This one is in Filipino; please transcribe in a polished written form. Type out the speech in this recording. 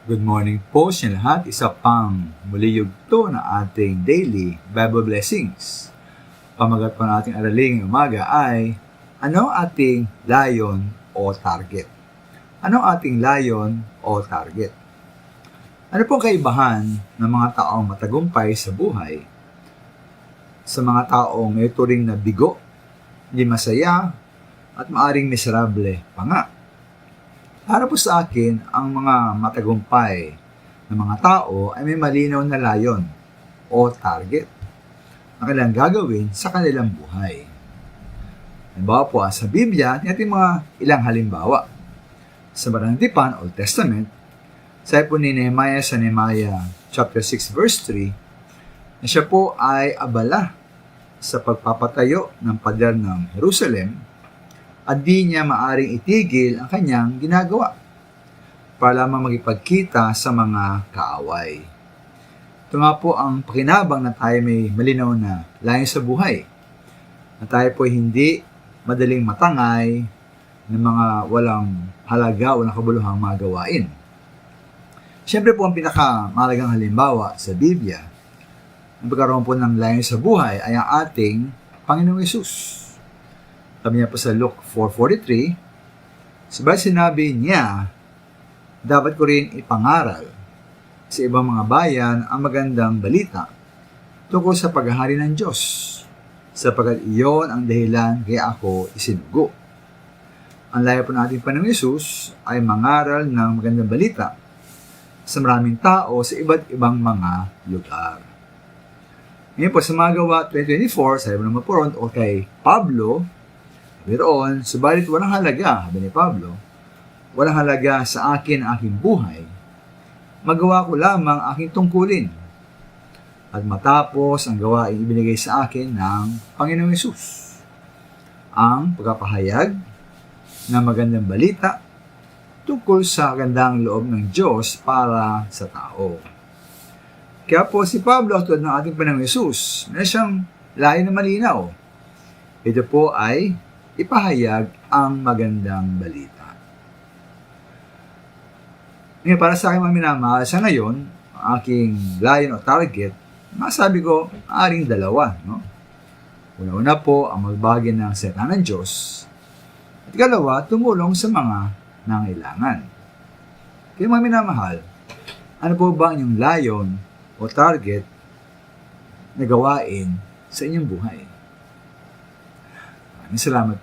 Good morning po sa lahat. Isa pang muli yugto na ating daily Bible blessings. Pamagat po nating araling umaga ay, ano ating layon o target? Ano ating layon o target? Ano pong kaibahan ng mga taong matagumpay sa buhay sa mga taong may turing na bigo, hindi masaya, at maaring miserable pa nga? Para po sa akin, ang mga matagumpay na mga tao ay may malinaw na layon o target na kailangang gagawin sa kanilang buhay. Halimbawa po, sa Biblia, natin mga ilang halimbawa. Sa Banal na Tipan, Old Testament, sabi po ni Nehemiah sa Nehemiah chapter 6 verse 3, na siya po ay abala sa pagpapatayo ng pader ng Jerusalem at di niya maaring itigil ang kanyang ginagawa para lamang magipagkita sa mga kaaway. Ito nga po ang pakinabang na tayo may malinaw na layon sa buhay, na tayo po hindi madaling matangay ng mga walang halaga, walang kabuluhang mga gawain. Siyempre po ang pinakamahalagang halimbawa sa Biblia na pagkaroon po ng layon sa buhay ay ang ating Panginoong Hesus. Sabi niya po sa Luke 4:43, sabay sinabi niya, dapat ko rin ipangaral sa ibang mga bayan ang magandang balita tungkol sa paghahari ng Diyos, sapagkat iyon ang dahilan kaya ako isinugo. Ang layo po natin Panginoong Hesus ay mangaral ng magandang balita sa maraming tao sa iba't ibang mga lugar. Ngayon po sa mga gawa 2024, sabi naman po ron, o kay Pablo, meron, subalit walang halaga, sabi ni Pablo, walang halaga sa akin ang aking buhay, magawa ko lamang aking tungkulin. At matapos ang gawain ibinigay sa akin ng Panginoong Hesus, ang pagpapahayag ng magandang balita tungkol sa gandang loob ng Diyos para sa tao. Kaya po si Pablo, tulad ng ating Panginoong Hesus, may siyang layo na malinaw. Ito po ay ipahayag ang magandang balita. Ngayon, para sa aking mga minamahal, sa ngayon, ang aking layon o target, masabi ko, aaring dalawa. No? Una-una po, ang magbagi ng salita ng Diyos. At ikalawa, tumulong sa mga nangailangan. Kaya mga minamahal, ano po ba ang inyong layon o target na gawain sa inyong buhay? Maraming salamat